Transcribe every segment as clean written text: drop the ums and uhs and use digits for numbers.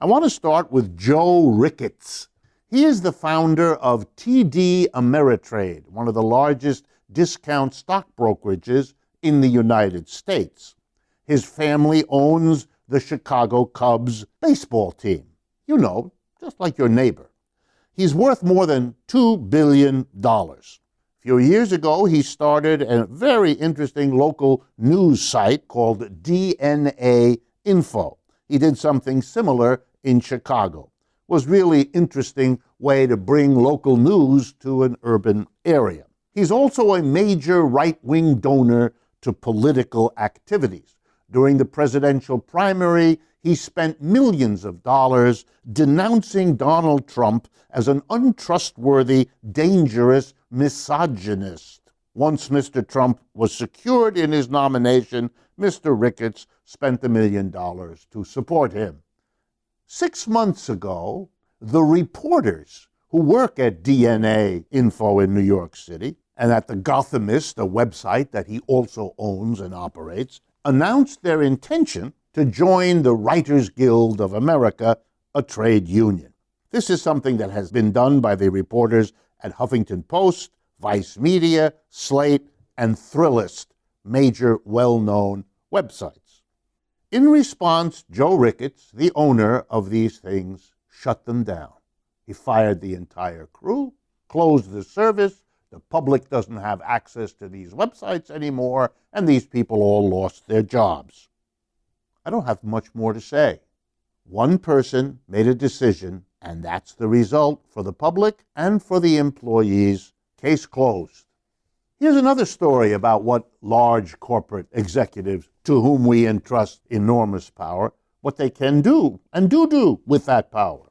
I want to start with Joe Ricketts. He is the founder of TD Ameritrade, one of the largest discount stock brokerages in the United States. His family owns the Chicago Cubs baseball team. You know, just like your neighbor. He's worth more than $2 billion. A few years ago, he started a very interesting local news site called DNA Info. He did something similar in Chicago. It was really interesting way to bring local news to an urban area. He's also a major right-wing donor to political activities. During the presidential primary, he spent millions of dollars denouncing Donald Trump as an untrustworthy, dangerous misogynist. Once Mr. Trump was secured in his nomination, Mr. Ricketts spent $1 million to support him. 6 months ago, the reporters who work at DNA Info in New York City and at the Gothamist, a website that he also owns and operates, announced their intention to join the Writers Guild of America, a trade union. This is something that has been done by the reporters at Huffington Post, Vice Media, Slate, and Thrillist, major well-known websites. In response, Joe Ricketts, the owner of these things, shut them down. He fired the entire crew, closed the service. The public doesn't have access to these websites anymore, and these people all lost their jobs. I don't have much more to say. One person made a decision, and that's the result for the public and for the employees. Case closed. Here's another story about what large corporate executives, to whom we entrust enormous power, what they can do and do with that power.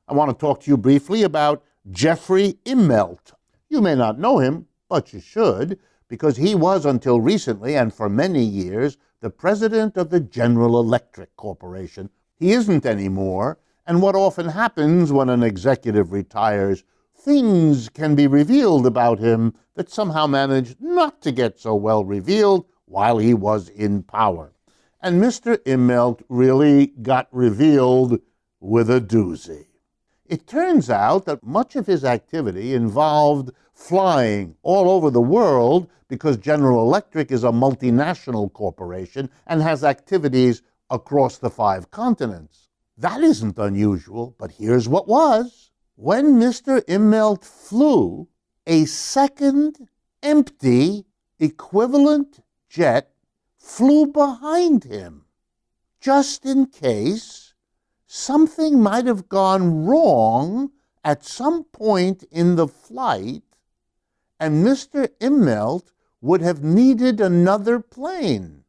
I want to talk to you briefly about Jeffrey Immelt. You may not know him, but you should, because he was until recently and for many years the president of the General Electric Corporation. He isn't anymore, and what often happens when an executive retires, things can be revealed about him that somehow managed not to get so well revealed while he was in power. And Mr. Immelt really got revealed with a doozy. It turns out that much of his activity involved flying all over the world because General Electric is a multinational corporation and has activities across the 5 continents. That isn't unusual, but here's what was. When Mr. Immelt flew, a second empty equivalent jet flew behind him, just in case something might have gone wrong at some point in the flight, and Mr. Immelt would have needed another plane.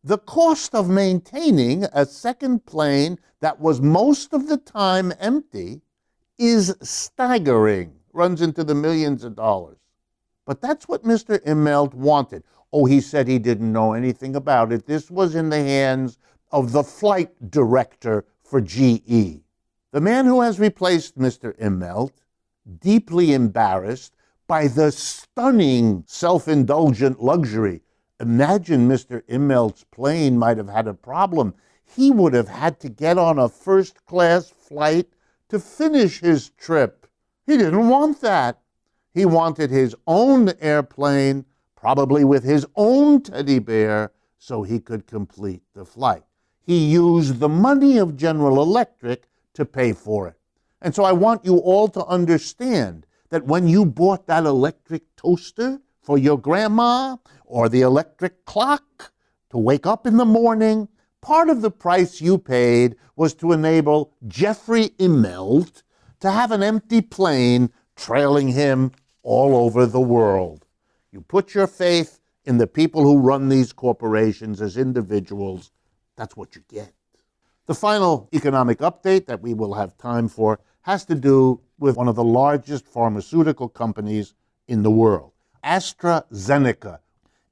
The cost of maintaining a second plane that was most of the time empty is staggering, runs into the millions of dollars. But that's what Mr. Immelt wanted. Oh, he said he didn't know anything about it. This was in the hands of the flight director for GE. The man who has replaced Mr. Immelt, deeply embarrassed by the stunning self-indulgent luxury. Imagine Mr. Immelt's plane might have had a problem. He would have had to get on a first-class flight to finish his trip. He didn't want that. He wanted his own airplane, probably with his own teddy bear, so he could complete the flight. He used the money of General Electric to pay for it. And so I want you all to understand that when you bought that electric toaster for your grandma or the electric clock to wake up in the morning, part of the price you paid was to enable Jeffrey Immelt to have an empty plane trailing him all over the world. You put your faith in the people who run these corporations as individuals, that's what you get. The final economic update that we will have time for has to do with one of the largest pharmaceutical companies in the world, AstraZeneca.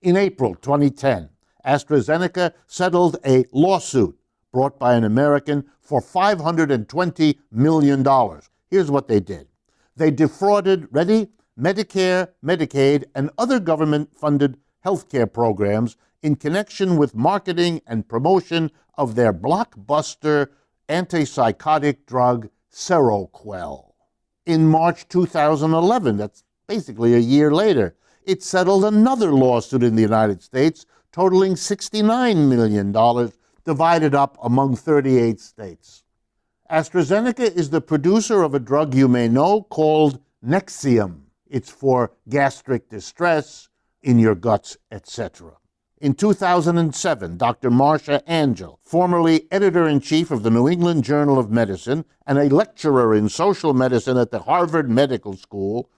In April 2010, AstraZeneca settled a lawsuit brought by an American for $520 million. Here's what they did. They defrauded, ready, Medicare, Medicaid, and other government-funded healthcare programs in connection with marketing and promotion of their blockbuster antipsychotic drug Seroquel. In March 2011, that's basically a year later, it settled another lawsuit in the United States totaling $69 million, divided up among 38 states. AstraZeneca is the producer of a drug you may know called Nexium. It's for gastric distress, in your guts, etc. In 2007, Dr. Marcia Angel, formerly editor-in-chief of the New England Journal of Medicine and a lecturer in social medicine at the Harvard Medical School,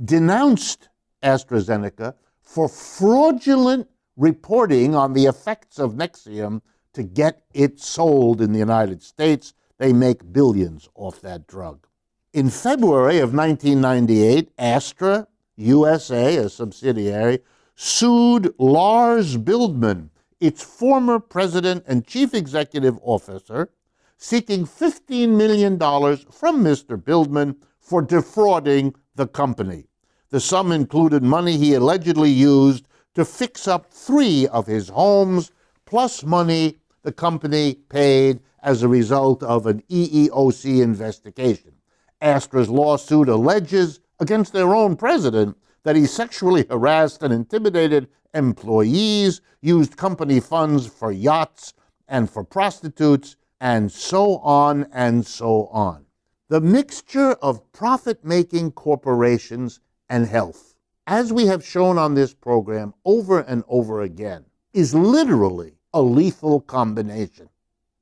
denounced AstraZeneca for fraudulent reporting on the effects of Nexium to get it sold in the United States. They make billions off that drug. In February of 1998, Astra USA, a subsidiary, sued Lars Bildman, its former president and chief executive officer, seeking $15 million from Mr. Bildman for defrauding the company. The sum included money he allegedly used to fix up 3 of his homes, plus money the company paid as a result of an EEOC investigation. Astra's lawsuit alleges against their own president that he sexually harassed and intimidated employees, used company funds for yachts and for prostitutes, and so on and so on. The mixture of profit-making corporations and health, as we have shown on this program over and over again, is literally a lethal combination.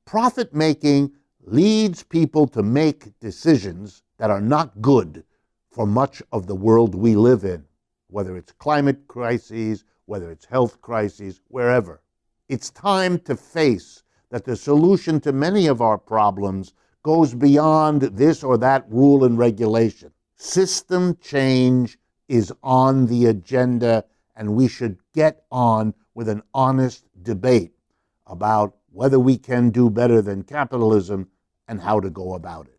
Profit-making leads people to make decisions that are not good for much of the world we live in, whether it's climate crises, whether it's health crises, wherever. It's time to face that the solution to many of our problems goes beyond this or that rule and regulation. System change is on the agenda, and we should get on with an honest debate about whether we can do better than capitalism and how to go about it.